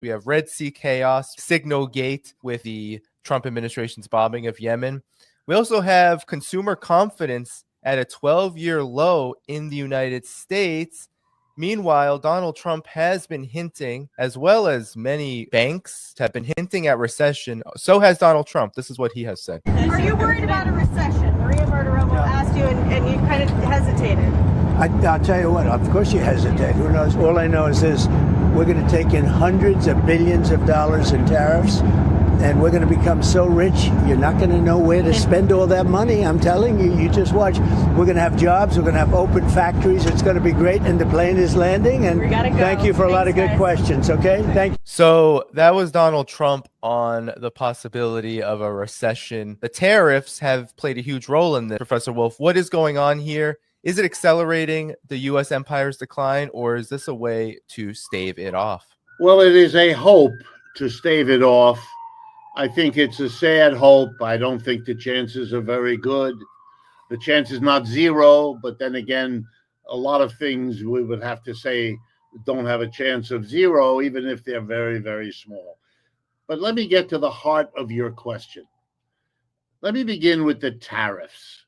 We have Red Sea chaos, Signal Gate with the Trump administration's bombing of Yemen. We also have consumer confidence at a 12-year low in the United States. Meanwhile, Donald Trump has been hinting, as well as many banks have been hinting at recession. So has Donald Trump. This is what he has said. Are you worried about a recession? Maria Bartiromo asked you, and you kind of hesitated. I'll tell you what, of course you hesitate. Who knows? All I know is this. We're going to take in hundreds of billions of dollars in tariffs, and we're going to become so rich, you're not going to know where to spend all that money. I'm telling you, you just watch. We're going to have jobs. We're going to have open factories. It's going to be great, and the plane is landing. And thank you for a lot of good questions, okay? Thank you. So that was Donald Trump on the possibility of a recession. The tariffs have played a huge role in this. Professor Wolff, what is going on here? Is it accelerating the U.S. empire's decline, or is this a way to stave it off? Well, it is a hope to stave it off. I think it's a sad hope. I don't think the chances are very good. The chance is not zero, but then again, a lot of things we would have to say don't have a chance of zero, even if they're very, very small. But let me get to the heart of your question. Let me begin with the tariffs.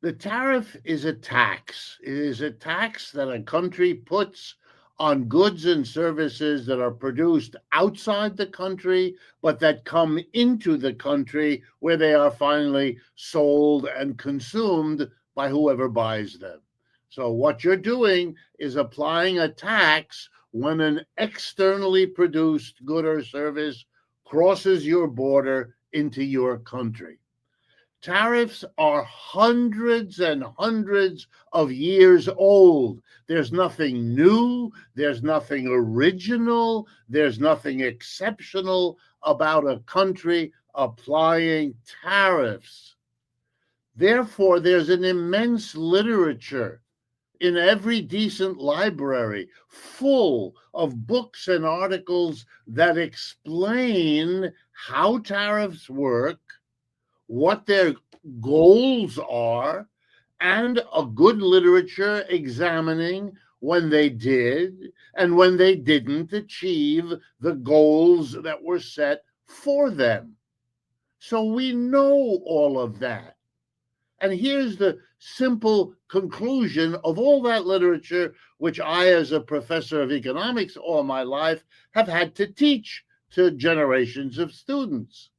The tariff is a tax. It is a tax that a country puts on goods and services that are produced outside the country, but that come into the country where they are finally sold and consumed by whoever buys them. So what you're doing is applying a tax when an externally produced good or service crosses your border into your country. Tariffs are hundreds and hundreds of years old. There's nothing new. There's nothing original. There's nothing exceptional about a country applying tariffs. Therefore, there's an immense literature in every decent library full of books and articles that explain how tariffs work, what their goals are, and a good literature examining when they did and when they didn't achieve the goals that were set for them. So we know all of that. And here's the simple conclusion of all that literature, which I, as a professor of economics all my life, have had to teach to generations of students.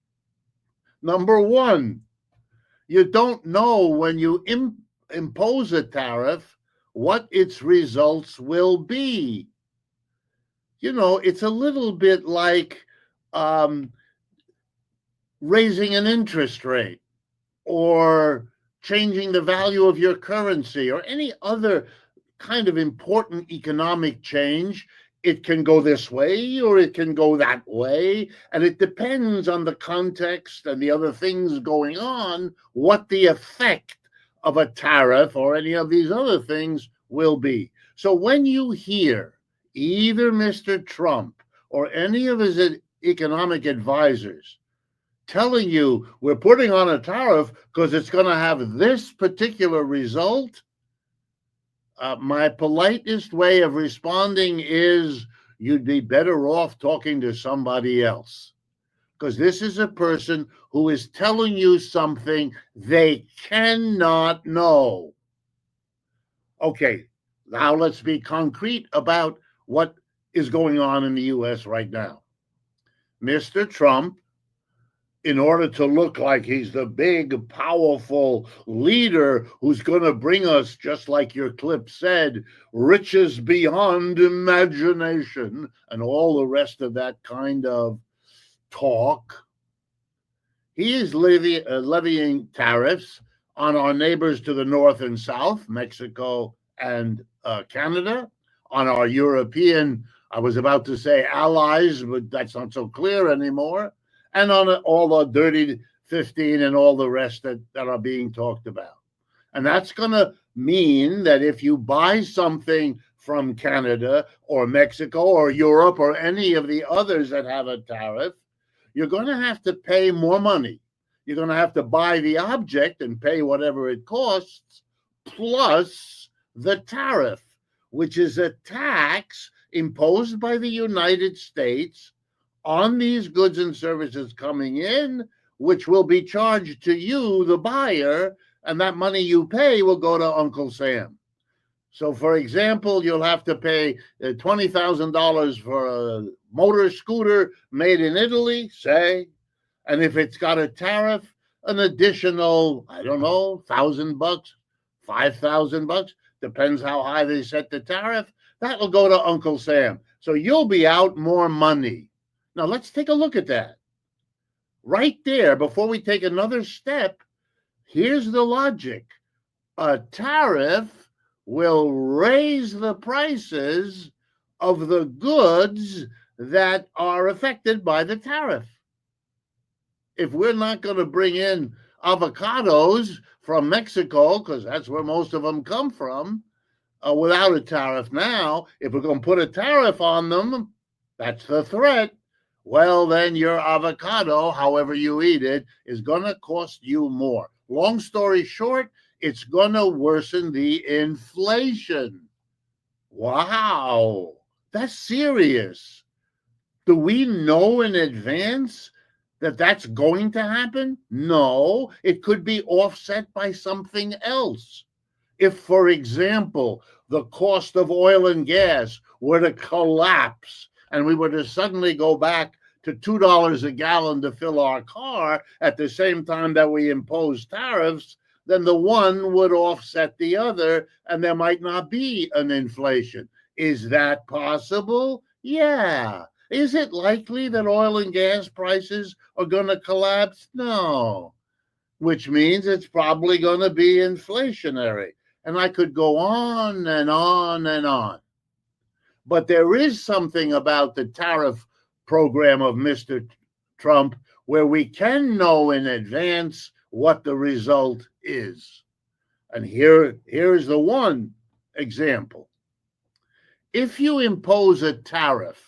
Number one, you don't know when you impose a tariff what its results will be. You know, it's a little bit like raising an interest rate or changing the value of your currency or any other kind of important economic change. It can go this way or it can go that way, and it depends on the context and the other things going on, what the effect of a tariff or any of these other things will be. So when you hear either Mr. Trump or any of his economic advisors telling you we're putting on a tariff because it's going to have this particular result, my politest way of responding is you'd be better off talking to somebody else, because this is a person who is telling you something they cannot know. Okay, now let's be concrete about what is going on in the U.S. right now. Mr. Trump, in order to look like he's the big, powerful leader who's going to bring us, just like your clip said, riches beyond imagination and all the rest of that kind of talk, he is levying tariffs on our neighbors to the north and south, Mexico and Canada, on our European, I was about to say allies, but that's not so clear anymore, and on all the dirty 15 and all the rest that are being talked about. And that's going to mean that if you buy something from Canada or Mexico or Europe or any of the others that have a tariff, you're going to have to pay more money. You're going to have to buy the object and pay whatever it costs, plus the tariff, which is a tax imposed by the United States on these goods and services coming in, which will be charged to you, the buyer, and that money you pay will go to Uncle Sam. So, for example, you'll have to pay $20,000 for a motor scooter made in Italy, say, and if it's got a tariff, an additional, I don't know, $1,000, $5,000, depends how high they set the tariff, that will go to Uncle Sam. So you'll be out more money. Now, let's take a look at that. Right there, before we take another step, here's the logic. A tariff will raise the prices of the goods that are affected by the tariff. If we're not going to bring in avocados from Mexico, because that's where most of them come from, without a tariff now, if we're going to put a tariff on them, that's the threat. Well, then your avocado, however you eat it, is going to cost you more. Long story short, it's going to worsen the inflation. Wow, that's serious. Do we know in advance that that's going to happen? No, it could be offset by something else. If, for example, the cost of oil and gas were to collapse and we were to suddenly go back to $2 a gallon to fill our car at the same time that we impose tariffs, then the one would offset the other and there might not be an inflation. Is that possible? Yeah. Is it likely that oil and gas prices are going to collapse? No. Which means it's probably going to be inflationary. And I could go on and on and on. But there is something about the tariff program of Mr. Trump where we can know in advance what the result is. And here is the one example. If you impose a tariff,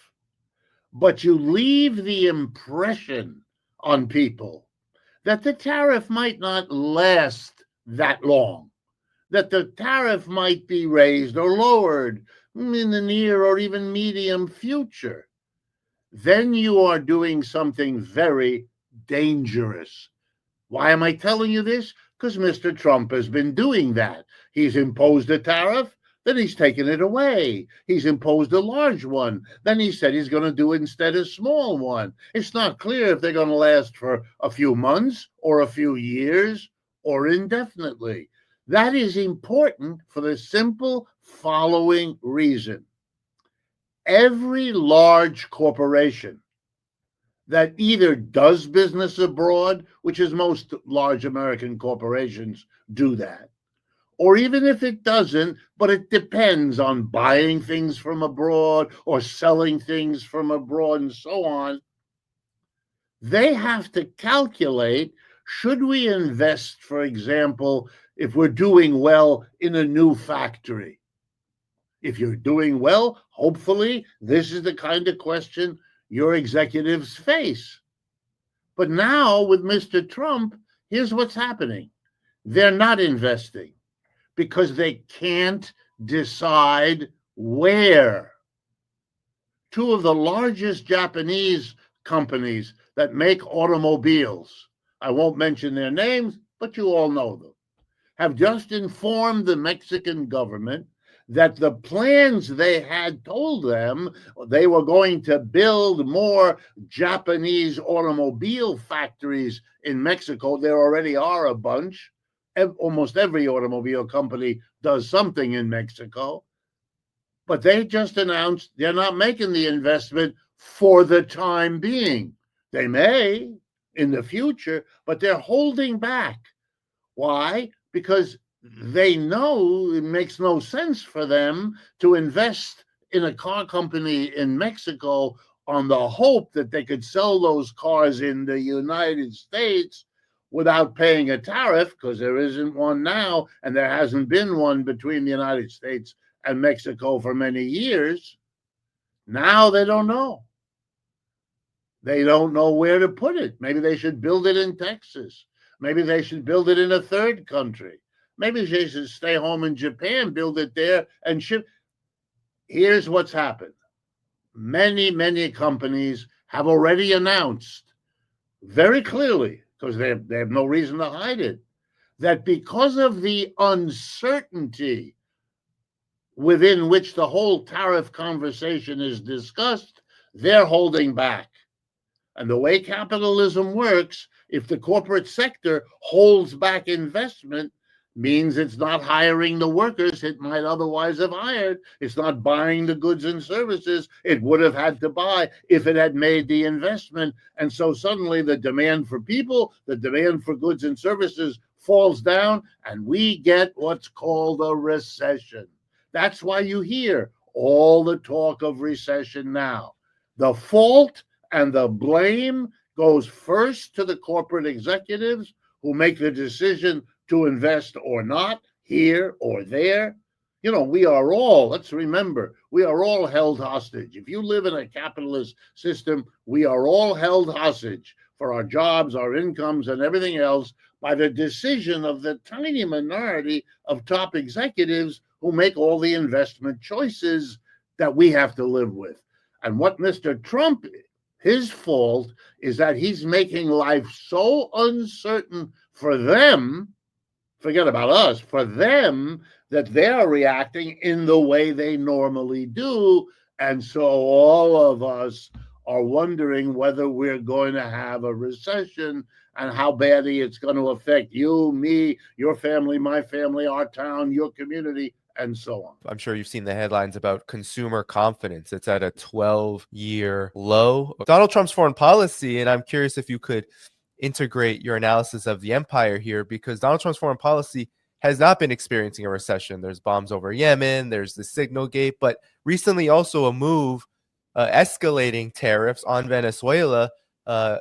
but you leave the impression on people that the tariff might not last that long, that the tariff might be raised or lowered in the near or even medium future, then you are doing something very dangerous. Why am I telling you this? Because Mr. Trump has been doing that. He's imposed a tariff, then he's taken it away. He's imposed a large one. Then he said he's going to do instead a small one. It's not clear if they're going to last for a few months or a few years or indefinitely. That is important for the simple following reason. Every large corporation that either does business abroad, which is most large American corporations do that, or even if it doesn't, but it depends on buying things from abroad or selling things from abroad and so on, they have to calculate, should we invest, for example, if we're doing well in a new factory? If you're doing well, hopefully, this is the kind of question your executives face. But now with Mr. Trump, here's what's happening. They're not investing because they can't decide where. Two of the largest Japanese companies that make automobiles, I won't mention their names, but you all know them, have just informed the Mexican government that the plans they had told them they were going to build more Japanese automobile factories in Mexico. There already are a bunch. Almost every automobile company does something in Mexico. But they just announced they're not making the investment for the time being. They may in the future, but they're holding back. Why? Because they know it makes no sense for them to invest in a car company in Mexico on the hope that they could sell those cars in the United States without paying a tariff, because there isn't one now, and there hasn't been one between the United States and Mexico for many years. Now they don't know. They don't know where to put it. Maybe they should build it in Texas. Maybe they should build it in a third country. Maybe they should stay home in Japan, build it there, and ship. Here's what's happened. many companies have already announced very clearly, because they have no reason to hide it, that because of the uncertainty within which the whole tariff conversation is discussed, they're holding back. And the way capitalism works, if the corporate sector holds back investment, means it's not hiring the workers it might otherwise have hired. It's not buying the goods and services it would have had to buy if it had made the investment. And so suddenly the demand for people, the demand for goods and services falls down, and we get what's called a recession. That's why you hear all the talk of recession now. The fault and the blame goes first to the corporate executives who make the decision to invest or not, here or there. You know, we are all, let's remember, we are all held hostage. If you live in a capitalist system, we are all held hostage for our jobs, our incomes, and everything else by the decision of the tiny minority of top executives who make all the investment choices that we have to live with. And what Mr. Trump, his fault is that he's making life so uncertain for them, forget about us, for them, that they're reacting in the way they normally do. And so all of us are wondering whether we're going to have a recession and how badly it's going to affect you, me, your family, my family, our town, your community, and so on. I'm sure you've seen the headlines about consumer confidence. It's at a 12-year low. Donald Trump's foreign policy, and I'm curious if you could integrate your analysis of the empire here, because Donald Trump's foreign policy has not been experiencing a recession. There's bombs over Yemen, there's the Signal Gate, but recently also a move escalating tariffs on Venezuela,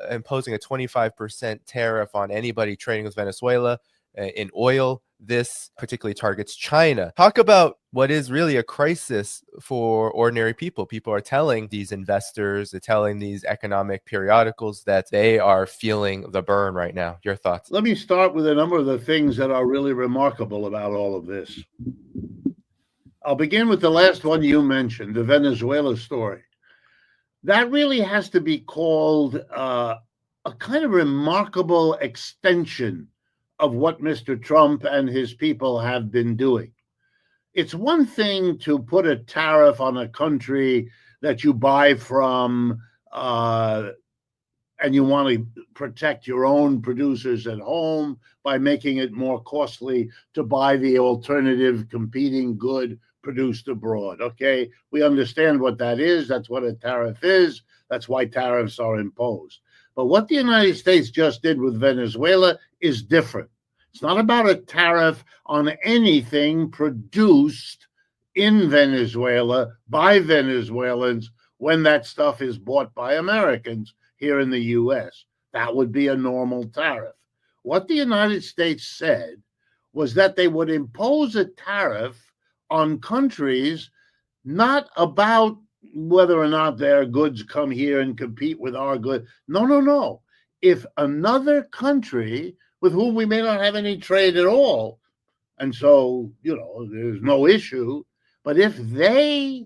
imposing a 25% tariff on anybody trading with Venezuela in oil. This particularly targets China. Talk about what is really a crisis for ordinary people. People are telling these investors, they're telling these economic periodicals that they are feeling the burn right now. Your thoughts? Let me start with a number of the things that are really remarkable about all of this. I'll begin with the last one you mentioned, the Venezuela story. That really has to be called a kind of remarkable extension of what Mr. Trump and his people have been doing. It's one thing to put a tariff on a country that you buy from and you want to protect your own producers at home by making it more costly to buy the alternative competing good produced abroad. Okay, we understand what that is. That's what a tariff is. That's why tariffs are imposed. But what the United States just did with Venezuela is different. It's not about a tariff on anything produced in Venezuela by Venezuelans when that stuff is bought by Americans here in the U.S. That would be a normal tariff. What the United States said was that they would impose a tariff on countries not about whether or not their goods come here and compete with our goods. No. If another country with whom we may not have any trade at all, and so, you know, there's no issue, but if they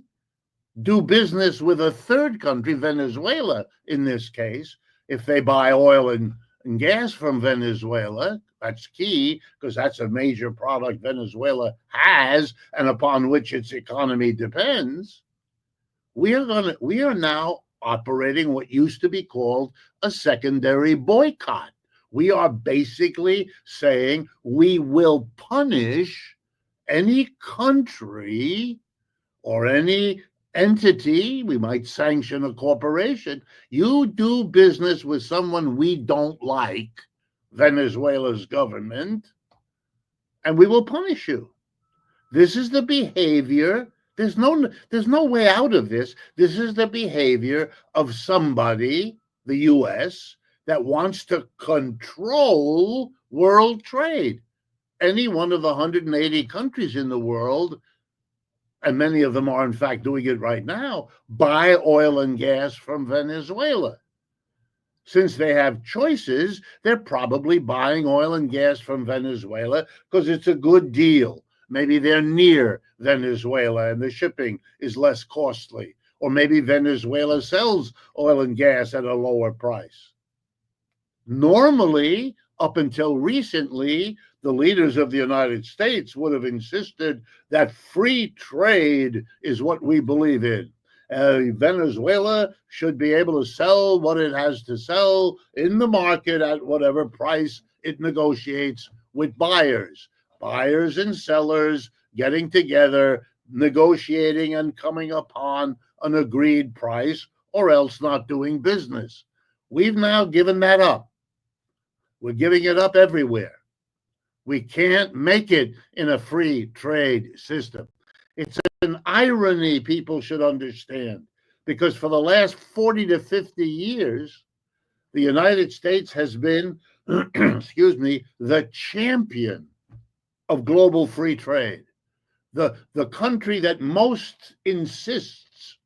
do business with a third country, Venezuela in this case, if they buy oil and gas from Venezuela, that's key because that's a major product Venezuela has and upon which its economy depends. We are now operating what used to be called a secondary boycott. We are basically saying we will punish any country or any entity. We might sanction a corporation. You do business with someone we don't like, Venezuela's government, and we will punish you. This is the behavior. There's no way out of this. This is the behavior of somebody, the U.S., that wants to control world trade. Any one of the 180 countries in the world, and many of them are in fact doing it right now, buy oil and gas from Venezuela. Since they have choices, they're probably buying oil and gas from Venezuela because it's a good deal. Maybe they're near Venezuela and the shipping is less costly. or maybe Venezuela sells oil and gas at a lower price. Normally, up until recently, the leaders of the United States would have insisted that free trade is what we believe in. Venezuela should be able to sell what it has to sell in the market at whatever price it negotiates with buyers. Buyers and sellers getting together, negotiating and coming upon an agreed price, or else not doing business. We've now given that up. We're giving it up everywhere. We can't make it in a free trade system. It's an irony people should understand, because for the last 40 to 50 years, the United States has been, excuse me, the champion of global free trade. The country that most insists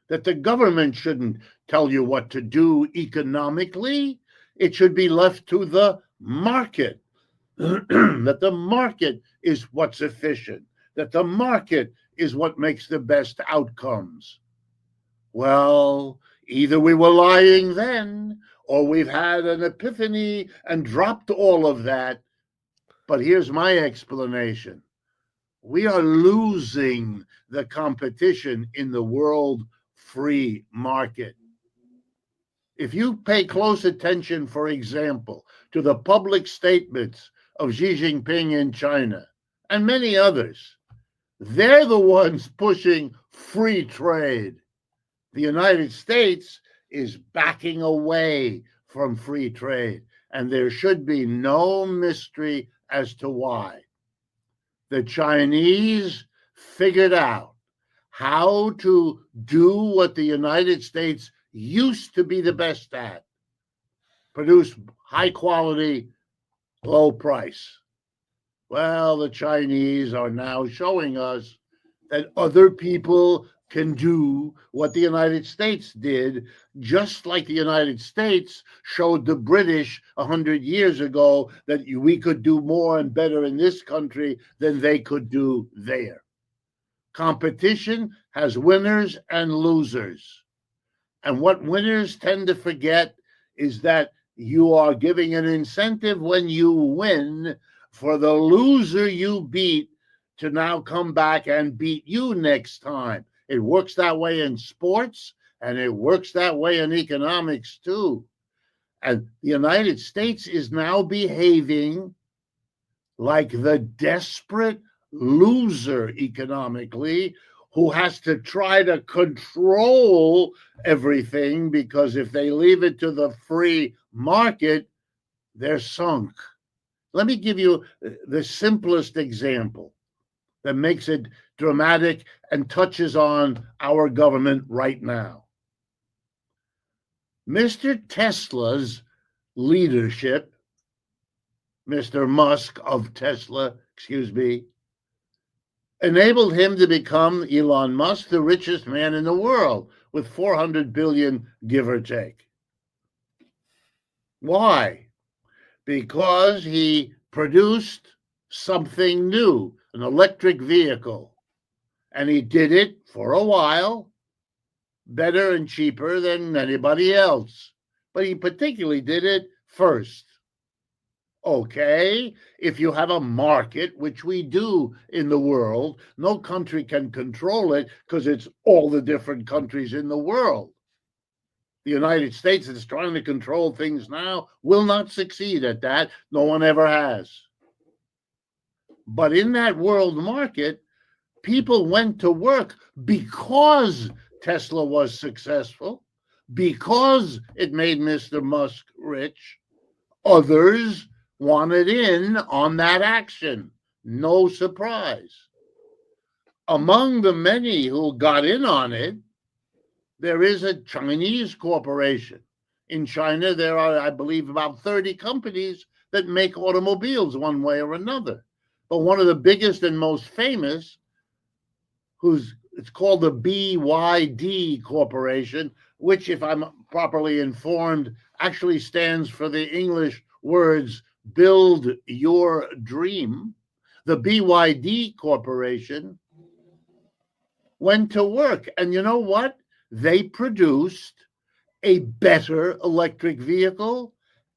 that the government shouldn't tell you what to do economically. It should be left to the market, that the market is what's efficient, that the market is what makes the best outcomes. Well, either we were lying then, or we've had an epiphany and dropped all of that. But here's my explanation. We are losing the competition in the world free market. If you pay close attention, for example, to the public statements of Xi Jinping in China and many others, they're the ones pushing free trade. The United States is backing away from free trade, and there should be no mystery as to why. The Chinese figured out how to do what the United States used to be the best at: produce high quality, low price. Well, the Chinese are now showing us that other people can do what the United States did, just like the United States showed the British 100 years ago that we could do more and better in this country than they could do there. Competition has winners and losers. And what winners tend to forget is that you are giving an incentive when you win for the loser you beat to now come back and beat you next time. It works that way in sports, and it works that way in economics too. And the United States is now behaving like the desperate loser economically, who has to try to control everything, because if they leave it to the free market, they're sunk. Let me give you the simplest example that makes it dramatic and touches on our government right now. Mr. Tesla's leadership, Mr. Musk of Tesla, enabled him to become, Elon Musk, the richest man in the world with 400 billion, give or take. Why? Because he produced something new, an electric vehicle, and he did it for a while, better and cheaper than anybody else. But he particularly did it first. Okay, if you have a market, which we do in the world, no country can control it because it's all the different countries in the world. The United States that's trying to control things now will not succeed at that. No one ever has. But in that world market, people went to work because Tesla was successful, because it made Mr. Musk rich. Others wanted in on that action. No surprise. Among the many who got in on it, there is a Chinese corporation. In China, there are, I believe, about 30 companies that make automobiles one way or another. But one of the biggest and most famous, it's called the BYD Corporation, which, if I'm properly informed, actually stands for the English words, build your dream. The BYD Corporation went to work. And you know what? they produced a better electric vehicle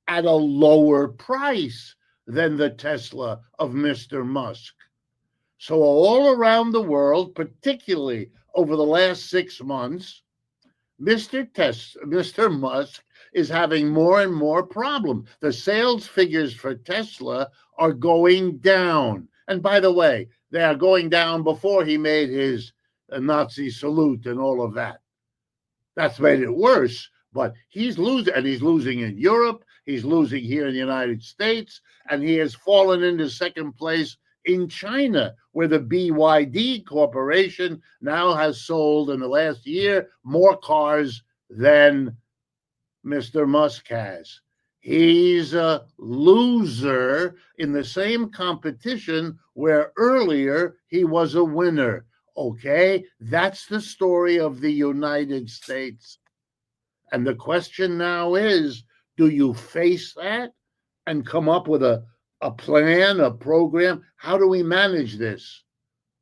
at a lower price than the Tesla of Mr. Musk. So all around the world, particularly over the last 6 months, Mr. Musk is having more and more problems. The sales figures for Tesla are going down. And by the way, they are going down before he made his Nazi salute and all of that. That's made it worse, but he's losing, and he's losing in Europe, he's losing here in the United States, and he has fallen into second place in China, where the BYD Corporation now has sold in the last year more cars than Mr. Musk has. He's a loser in the same competition where earlier he was a winner. Okay, that's the story of the United States. And the question now is, do you face that and come up with a plan, a program? How do we manage this?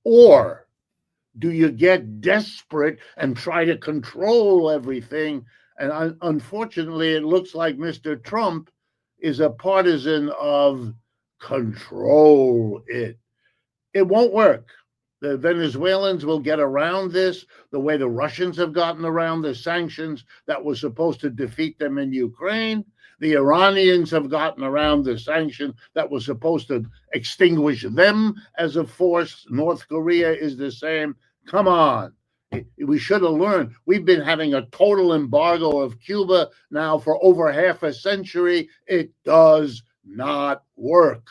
Or do you get desperate and try to control everything? And unfortunately, it looks like Mr. Trump is a partisan of control it. It won't work. The Venezuelans will get around this the way the Russians have gotten around the sanctions that were supposed to defeat them in Ukraine. The Iranians have gotten around the sanction that was supposed to extinguish them as a force. North Korea is the same. Come on. We should have learned. We've been having a total embargo of Cuba now for over half a century. It does not work.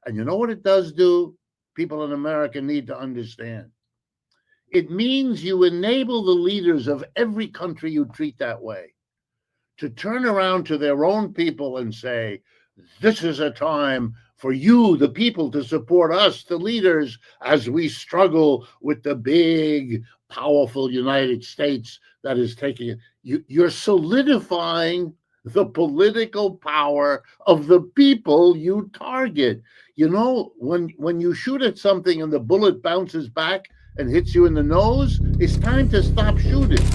And you know what it does do? People in America need to understand. It means you enable the leaders of every country you treat that way to turn around to their own people and say, this is a time for you, the people, to support us, the leaders, as we struggle with the big, powerful United States that is taking it. You're solidifying the political power of the people you target. You know, when you shoot at something and the bullet bounces back and hits you in the nose, it's time to stop shooting.